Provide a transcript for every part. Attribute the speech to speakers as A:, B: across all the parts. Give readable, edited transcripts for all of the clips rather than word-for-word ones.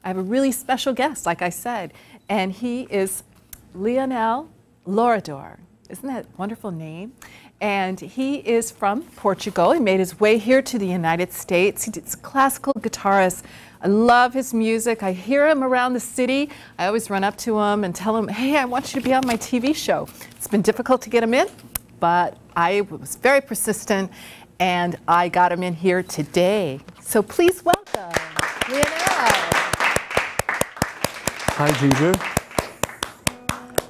A: I have a really special guest, like I said, and he is Leonel Lorador. Isn't that a wonderful name? And he is from Portugal. He made his way here to the United States. He's a classical guitarist. I love his music. I hear him around the city. I always run up to him and tell him, hey, I want you to be on my TV show. It's been difficult to get him in, but I was very persistent, and I got him in here today. So please welcome Leonel.
B: Hi, Ginger.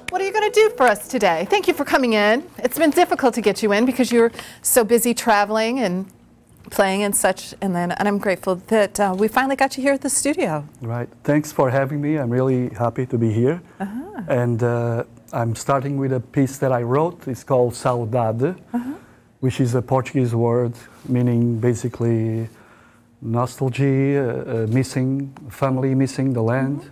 A: What are you going to do for us today? Thank you for coming in. It's been difficult to get you in because you're so busy traveling and playing and such, and I'm grateful that we finally got you here at the studio.
B: Right. Thanks for having me. I'm really happy to be here. And I'm starting with a piece that I wrote. It's called Saudade, which is a Portuguese word meaning basically nostalgia, missing family, missing the land.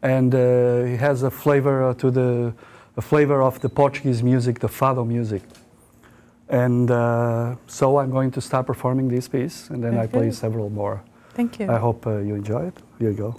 B: And it has a flavor of the Portuguese music, the fado music. And so I'm going to start performing this piece, and then I play several more.
A: Thank you.
B: I hope you enjoy it. Here you go.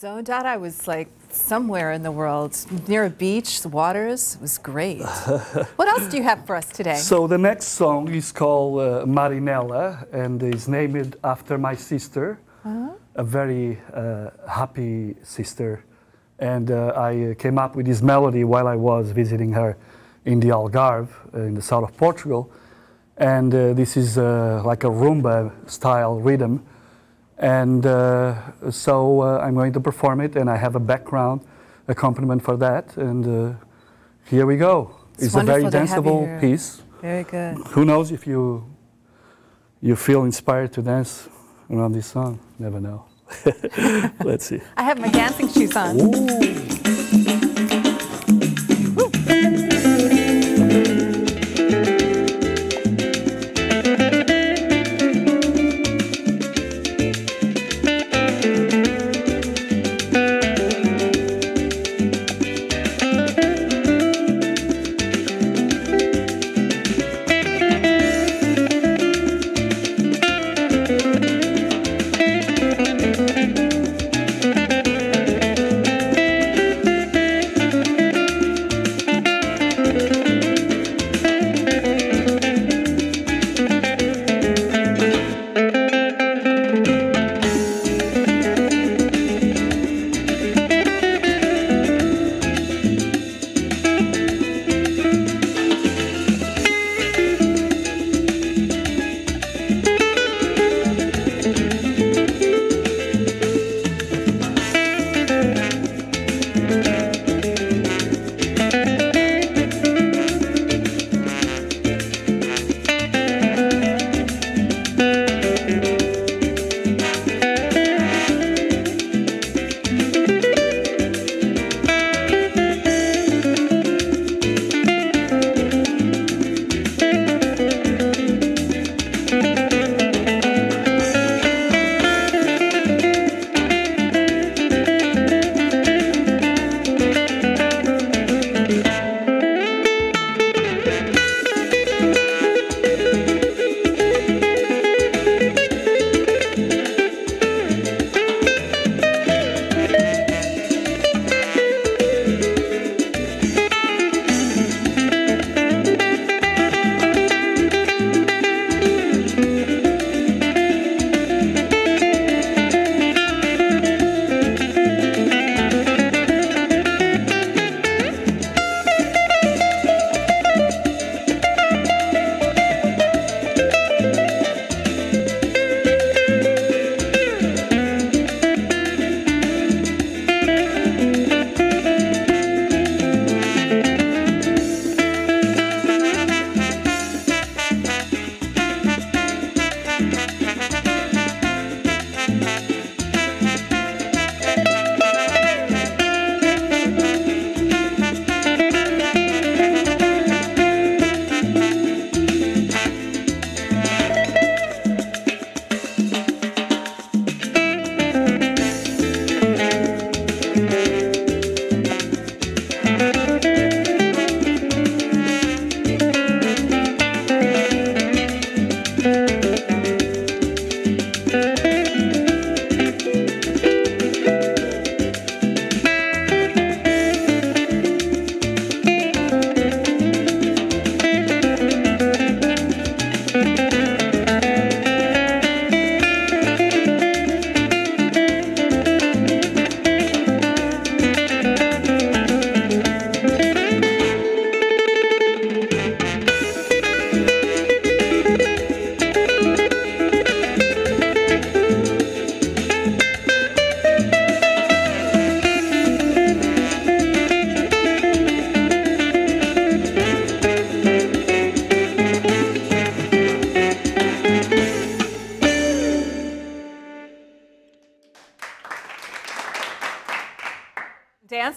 A: Zoned out. I was like somewhere in the world, near a beach, the waters. It was great. What else do you have for us today?
B: So the next song is called Marinella, and is named after my sister, a very happy sister. And I came up with this melody while I was visiting her in the Algarve, in the south of Portugal. And this is like a rumba style rhythm. And so I'm going to perform it, and I have a background accompaniment for that. And here we go. It's a very danceable piece.
A: Very good.
B: Who knows if you feel inspired to dance around this song? Never know. Let's see.
A: I have my dancing shoes on.
B: Ooh.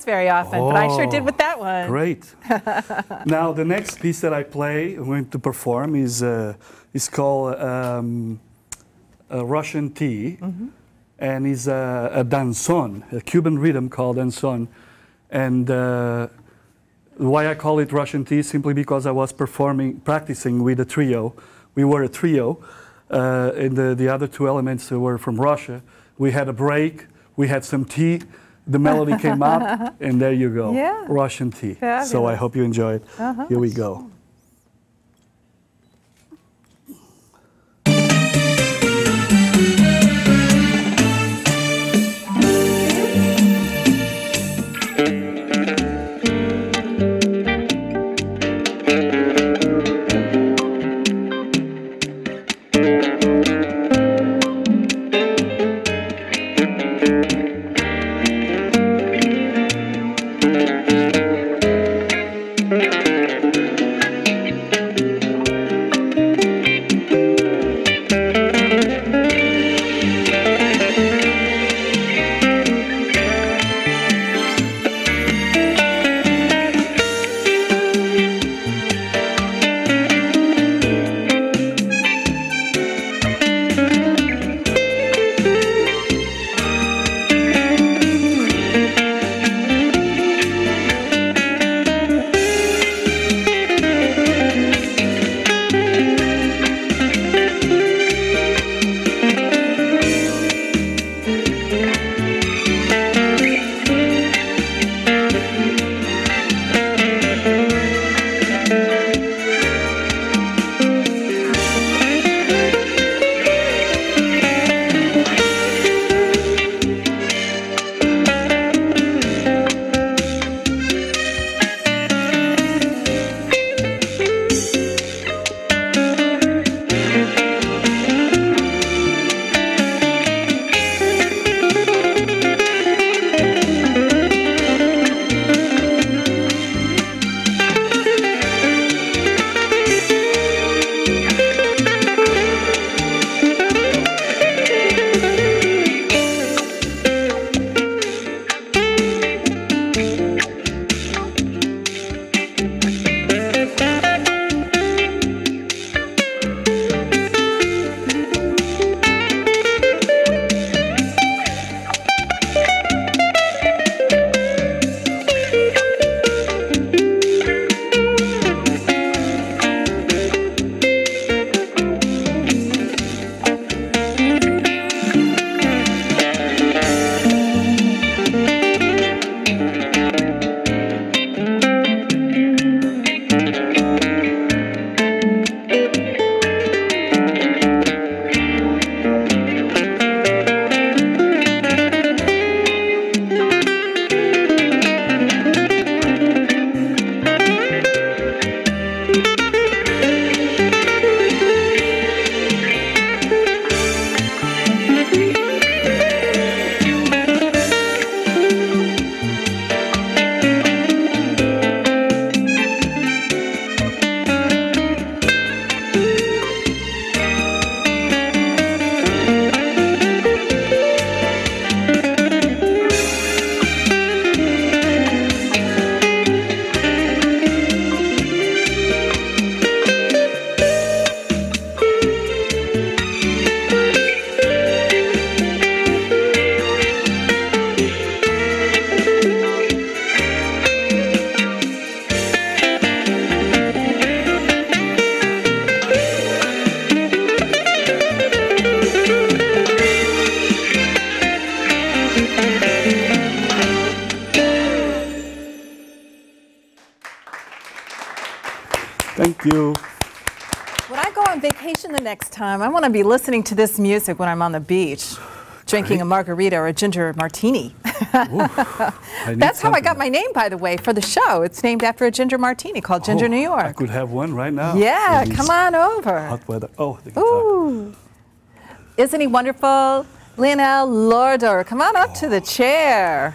A: very often, but I sure did with that one.
B: Great. Now, the next piece that I play, I'm going to perform, is called Russian Tea, and is a danzón, a Cuban rhythm called danzón. And why I call it Russian Tea is simply because I was practicing with a trio. We were a trio, and the other two elements were from Russia. We had a break, we had some tea, the melody came up, and there you go, Russian Tea.
A: Fabulous.
B: So I hope you enjoy it. Here we go. Thank you.
A: When I go on vacation the next time, I want to be listening to this music when I'm on the beach, drinking a margarita or a ginger martini. That's how I got my name, by the way, for the show. It's named after a ginger martini called Ginger New York.
B: I could have one right now.
A: Yeah, come on over.
B: Hot weather. Oh, the guitar.
A: Ooh. Isn't he wonderful? Leonel Lorador, come on up to the chair.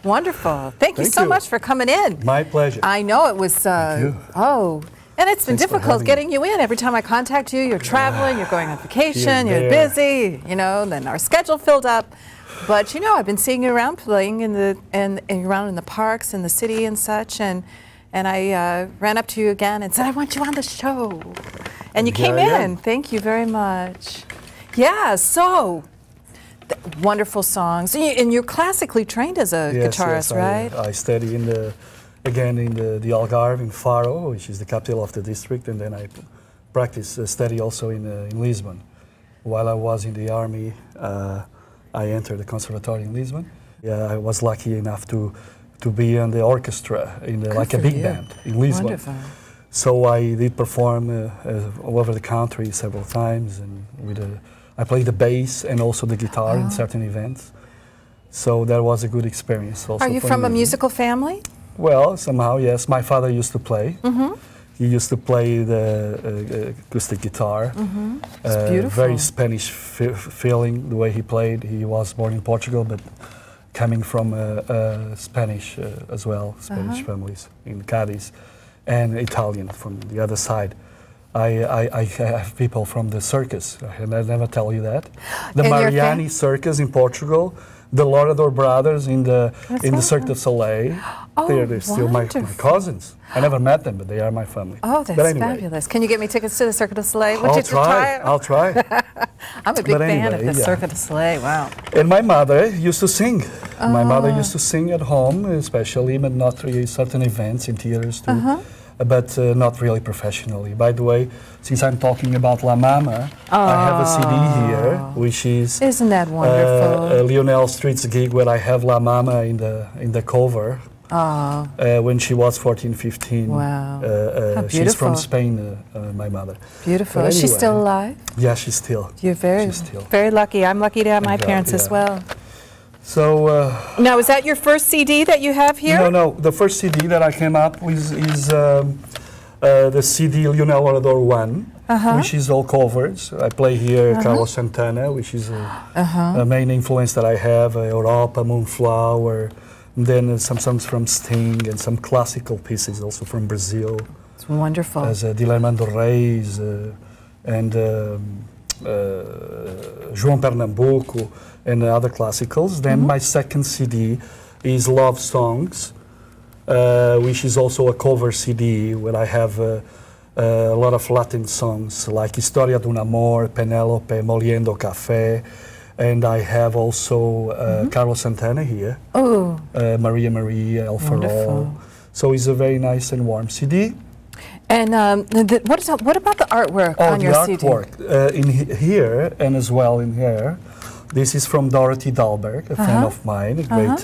A: Wonderful. Thank you so much for coming in.
B: My pleasure.
A: I know it was,
B: Thank you.
A: And it's been difficult getting you in. Every time I contact you, you're traveling, you're going on vacation, you're busy, you know, then our schedule filled up. But you know, I've been seeing you around playing in the and around in the parks in the city and such, and I ran up to you again and said, I want you on the show. And you came in. Thank you very much. Yeah, so wonderful songs. And you're classically trained as a guitarist, right?
B: I study in the Algarve in Faro, which is the capital of the district, and then I practice study also in Lisbon. While I was in the army, I entered the conservatory in Lisbon. Yeah, I was lucky enough to be in the orchestra in like a big band in Lisbon.
A: Wonderful.
B: So I did perform all over the country several times, and I played the bass and also the guitar in certain events. So that was a good experience. Also,
A: are you from a musical family?
B: Well, somehow, yes. My father used to play. He used to play the acoustic guitar.
A: It's beautiful.
B: Very Spanish feeling, the way he played. He was born in Portugal, but coming from Spanish as well, Spanish families in Cadiz, and Italian from the other side. I have people from the circus, and I never tell you that. The Mariani circus in Portugal, the Lorador brothers in the Cirque du Soleil.
A: Oh,
B: they're still my cousins. I never met them, but they are my family.
A: Oh, that's fabulous. Can you get me tickets to the Cirque du Soleil?
B: I'll try. I'll try.
A: I'm a big fan of the Cirque du Soleil. Wow.
B: And my mother used to sing. My mother used to sing at home, especially, but not really certain events in theaters too. But not really professionally. By the way, since I'm talking about La Mama, I have a CD here, which is
A: isn't that wonderful?
B: Leonel Street's gig where I have La Mama in the cover. When she was 14, 15.
A: Wow. How beautiful.
B: She's from Spain, my mother.
A: Beautiful.
B: Anyway,
A: is she still alive?
B: Yeah, she's still.
A: You're very lucky. I'm lucky to have my parents as well.
B: So
A: now, is that your first CD that you have here?
B: No. The first CD that I came up with is the CD Leonel Lorador 1, which is all covers. I play here Carlos Santana, which is a main influence that I have, Europa, Moonflower, and then some songs from Sting and some classical pieces also from Brazil.
A: It's wonderful.
B: As Dilermando Reis and João Pernambuco and other classicals. Then my second CD is Love Songs, which is also a cover CD where I have a lot of Latin songs like Historia de un Amor, Penélope, Moliendo Café, and I have also Carlos Santana here, Maria Maria, El Farol. So it's a very nice and warm CD.
A: And what about the artwork on your CD?
B: The artwork in here and as well in here. This is from Dorothy Dahlberg, a friend of mine, a great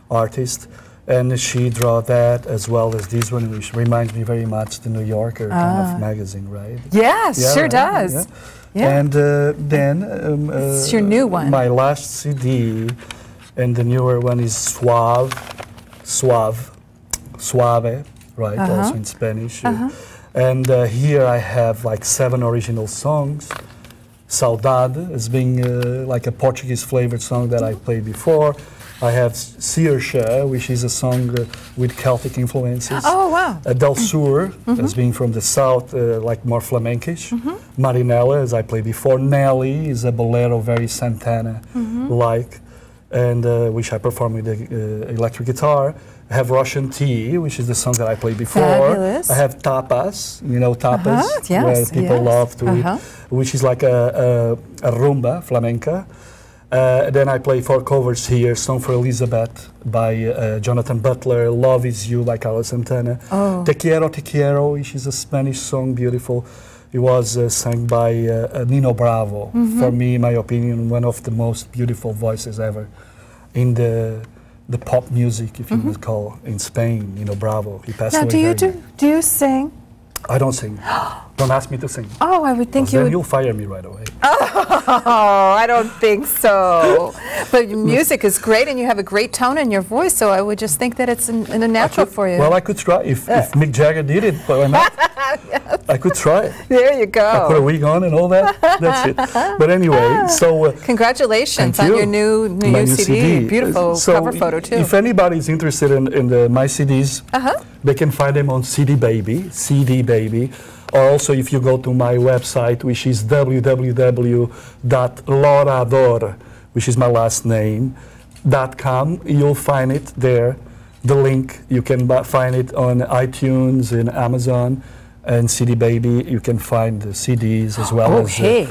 B: artist, and she drew that as well as this one, which reminds me very much the New Yorker kind of magazine, right?
A: Yes, yeah, sure does.
B: Yeah. Yeah. And then
A: it's your new one.
B: My last CD, and the newer one is Suave, right? Also in Spanish. And here I have like 7 original songs. Saudade as being like a Portuguese flavored song that I played before. I have Sircha, which is a song with Celtic influences.
A: Oh, wow.
B: Del Sur, as being from the south, like more flamenquish. Marinella, as I played before. Nelly is a bolero, very Santana-like, and which I perform with the electric guitar. I have Russian Tea, which is the song that I played before.
A: Fabulous.
B: I have Tapas, you know Tapas,
A: yes,
B: where people love to eat, which is like a rumba, flamenca. Then I play 4 covers here, Song for Elizabeth by Jonathan Butler, Love Is You by Carlos Santana, Te Quiero, which is a Spanish song, beautiful. It was sung by Nino Bravo, for me, in my opinion, one of the most beautiful voices ever in the pop music, if you would call, in Spain, Nino Bravo. He passed away.
A: Now, do you sing?
B: I don't sing. Don't ask me to sing.
A: Oh, I would think you would.
B: Then you'll fire me right away.
A: Oh, I don't think so. But music is great, and you have a great tone in your voice, so I would just think that it's in a natural for you.
B: Well, I could try. If Mick Jagger did it, why not? Yes. I could try it.
A: There you go.
B: I put a wig on and all that. That's it. But anyway, so...
A: congratulations on your new CD. Beautiful cover photo, too.
B: If anybody's interested in my CDs, they can find them on CD Baby. Or also if you go to my website, which is www.lorador, which is my last name, .com. You'll find it there. The link, you can find it on iTunes and Amazon. And CD Baby, you can find the CDs as well as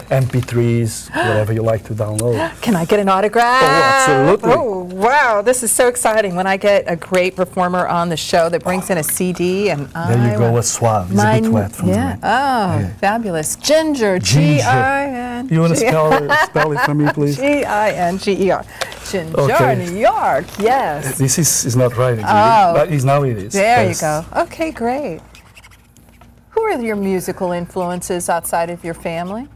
B: MP3s, whatever you like to download.
A: Can I get an autograph?
B: Oh, absolutely.
A: Oh, wow, this is so exciting when I get a great performer on the show that brings in a CD. And
B: there you go, a suave. It's a bit wet from
A: yeah. Oh, fabulous. Ginger, G-I-N.
B: You want to spell it for me, please?
A: G-I-N-G-E-R. Ginger,
B: okay.
A: New York, yes.
B: This is not right, but now it is.
A: There you go. Okay, great. Who are your musical influences outside of your family?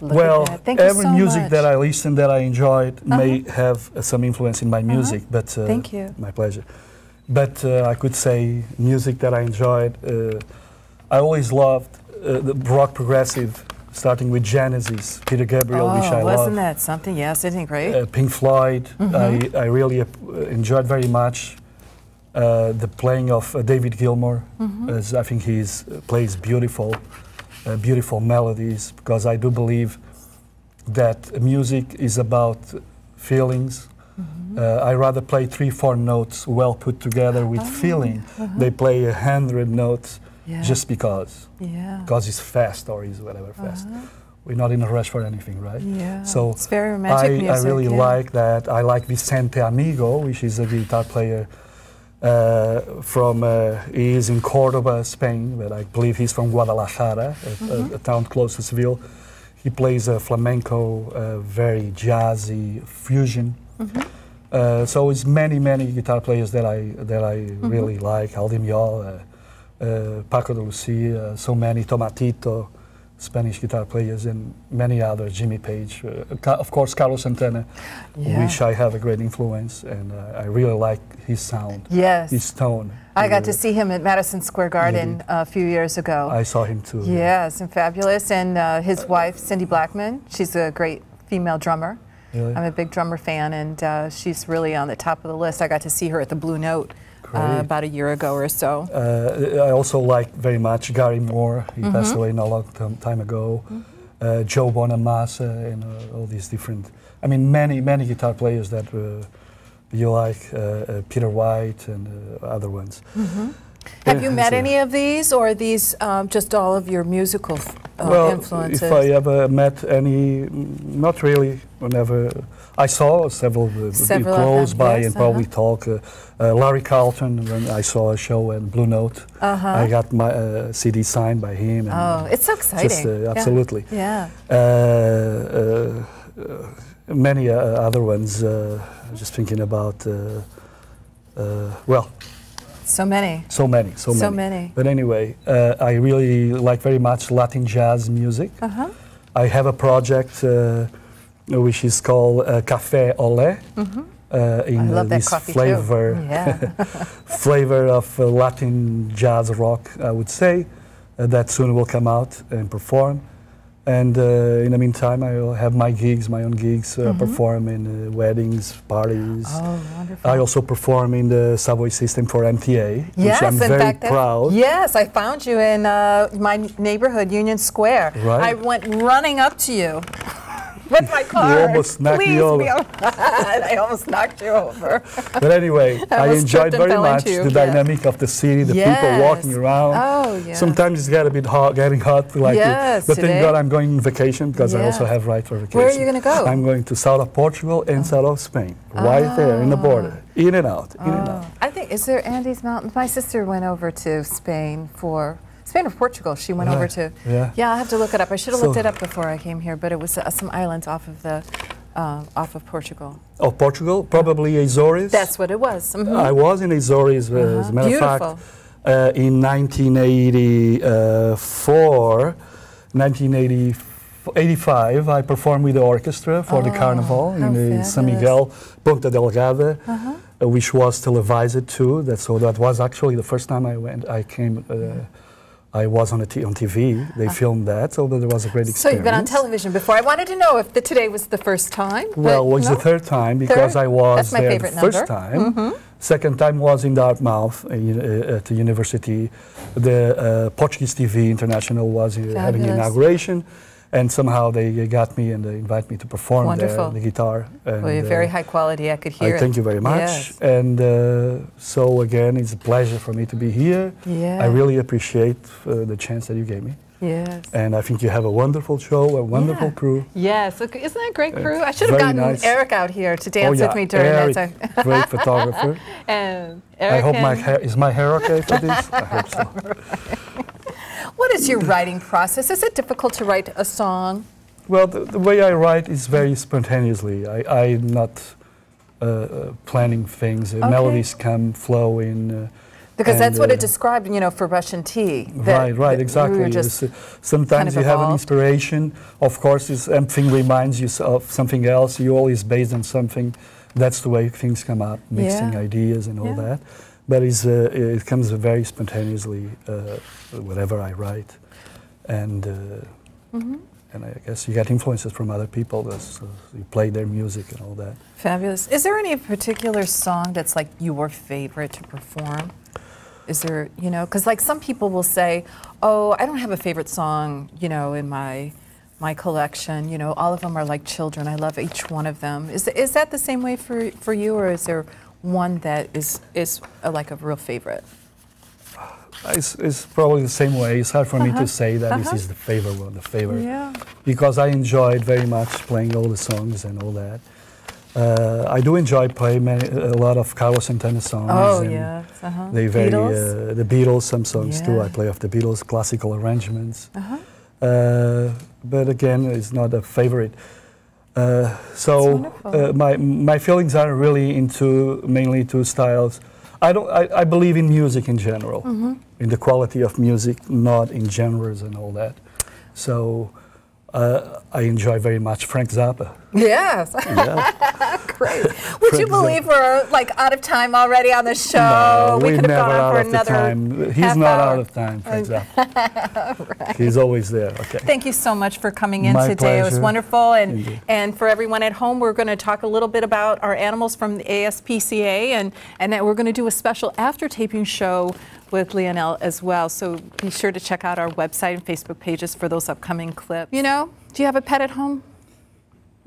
B: Well, every music that I listen, that I enjoyed, may have some influence in my music. But
A: thank you.
B: My pleasure. But I could say music that I enjoyed. I always loved the rock progressive, starting with Genesis, Peter Gabriel, which I love.
A: Wasn't that something? Yes, isn't it great?
B: Pink Floyd. I really enjoyed very much. The playing of David Gilmour, as I think he plays beautiful melodies, because I do believe that music is about feelings. I rather play 3-4 notes well put together with feeling. They play 100 notes just because it's fast or is whatever fast. We're not in a rush for anything, right?
A: Yeah,
B: so
A: it's very romantic music.
B: I really like that. I like Vicente Amigo, which is a guitar player. He is in Cordoba, Spain, but I believe he's from Guadalajara, a town close to Seville. He plays flamenco, very jazzy fusion. So it's many guitar players that I really like. Aldimiol, Paco de Lucia, so many, Tomatito, Spanish guitar players, and many others, Jimmy Page, of course Carlos Santana, which I have a great influence, and I really like his sound, his tone.
A: I got to see him at Madison Square Garden a few years ago.
B: I saw him too.
A: Yes, and fabulous, and his wife, Cindy Blackman, she's a great female drummer.
B: Really?
A: I'm a big drummer fan, and she's really on the top of the list. I got to see her at the Blue Note about a year ago or so.
B: I also like very much Gary Moore. He passed away not a long time ago. Joe Bonamassa and all these different, I mean, many guitar players that you like, Peter White and other ones.
A: Have you met any of these, or are these just all of your musical influences?
B: If I ever met any, not really. Whenever I saw several close by and probably talk. Larry Carlton, when I saw a show at Blue Note, I got my CD signed by him. And,
A: it's so exciting.
B: Just, absolutely.
A: Yeah.
B: Many other ones. Just thinking about, well.
A: So many.
B: But anyway, I really like very much Latin jazz music. I have a project which is called Café Olé. In this flavor, flavor of Latin jazz rock, I would say, that soon will come out and perform. And in the meantime, I will have my own gigs, perform in weddings, parties.
A: Oh, wonderful.
B: I also perform in the subway system for MTA, which I'm very proud.
A: Yes, I found you in my neighborhood, Union Square.
B: Right.
A: I went running up to you with my car.
B: You almost knocked me over.
A: I almost knocked you over.
B: But anyway, I enjoyed very much the dynamic of the city, the people walking around.
A: Oh, yeah.
B: Sometimes it's getting hot, like but thank God I'm going on vacation, because I also have right for vacation.
A: Where are you going to go?
B: I'm going to south of Portugal and south of Spain, right there in the border, in and out, in and out.
A: I think, is there Andes Mountains? My sister went over to Spain or Portugal. She went over to. Yeah, I'll have to look it up. I should have looked it up before I came here, but it was some islands off of Portugal. Oh, Portugal? Probably Azores. That's what it was. I was in Azores, as a matter of fact, in 1985. I performed with the orchestra for the carnival in San Miguel, Ponta Delgada, which was televised too. So that was actually the first time I went. I was on TV. They filmed that, so there was a great experience. So you've been on television before. I wanted to know if today was the first time. Well, it was the third time, because I was there the first time. Second time was in Dartmouth at the university. The Portuguese TV International was having inauguration.
B: And somehow they got me and they invited me to perform
A: Wonderful.
B: there, the guitar. And,
A: Well, you're very high quality, I could hear it.
B: Thank you very much.
A: Yes.
B: And so again, it's a pleasure for me to be here.
A: Yeah.
B: I really appreciate the chance that you gave me.
A: Yes.
B: And I think you have a wonderful show, a wonderful crew.
A: Yes, look, isn't that a great crew? I should have gotten
B: nice.
A: Eric out here to dance with me during
B: Eric,
A: that time.
B: great photographer.
A: And
B: I
A: Eric
B: hope is my hair okay for this? I hope so.
A: What is your writing process? Is it difficult to write a song?
B: Well, the way I write is very spontaneously. I'm not planning things. Melodies come, flow in.
A: Because that's what it described, you know, for Russian Tea.
B: Right, exactly.
A: We just
B: sometimes
A: kind of
B: you have an
A: evolved.
B: inspiration. Of course, something reminds you of something else. You're always based on something. That's the way things come up, mixing ideas and all that. But it comes very spontaneously, whatever I write. And and I guess you get influences from other people. You play their music and all that.
A: Fabulous. Is there any particular song that's like your favorite to perform? Is there, you know, because like some people will say, oh, I don't have a favorite song, you know, in my collection. You know, all of them are like children. I love each one of them. Is that the same way for you, or is there one that is like a real favorite?
B: It's probably the same way. It's hard for me to say that this is the favorite one, because I enjoyed very much playing all the songs and all that. I do enjoy playing a lot of Carlos Santana songs.
A: Oh,
B: and
A: yes.
B: they very
A: Beatles?
B: The Beatles, some songs too. I play off the Beatles, classical arrangements. But again, it's not a favorite. My feelings are really into mainly two styles. I believe in music in general, in the quality of music, not in genres and all that. So I enjoy very much Frank Zappa.
A: Yes. Great. Would you believe we're like out of time already on the show?
B: No,
A: we
B: we're
A: could have
B: never
A: gone on
B: out
A: for
B: of the
A: another
B: time. He's
A: half
B: not
A: hour.
B: out of time, Frank Zappa. He's always there. Okay.
A: Thank you so much for coming in
B: My
A: today.
B: pleasure.
A: It was wonderful.
B: Indeed.
A: And for everyone at home, we're going to talk a little bit about our animals from the ASPCA, and that we're going to do a special after taping show with Leonel as well. So be sure to check out our website and Facebook pages for those upcoming clips. You know, do you have a pet at home?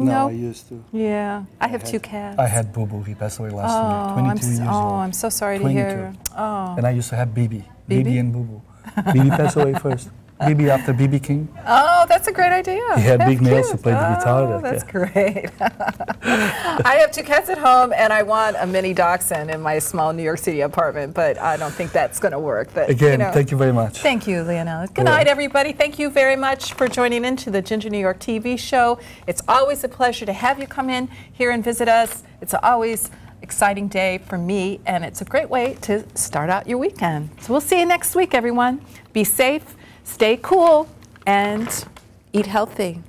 B: No, I used to.
A: Yeah, I have two cats.
B: I had Boo Boo. He passed away last year, 22 years old.
A: Oh, I'm so sorry to hear. Oh.
B: And I used to have Bibi. Bibi and Boo Boo. Bibi passed away first. Bibi after BB King.
A: Oh, that's a great idea.
B: He had
A: That's
B: big nails to
A: cute.
B: play the guitar.
A: Oh, that's great. I have two cats at home, and I want a mini dachshund in my small New York City apartment, but I don't think that's going to work. But,
B: Again, thank you very much.
A: Thank you, Leonel. Good night, everybody. Thank you very much for joining in to the Ginger New York TV show. It's always a pleasure to have you come in here and visit us. It's always exciting day for me, and it's a great way to start out your weekend. So we'll see you next week, everyone. Be safe, stay cool, and eat healthy.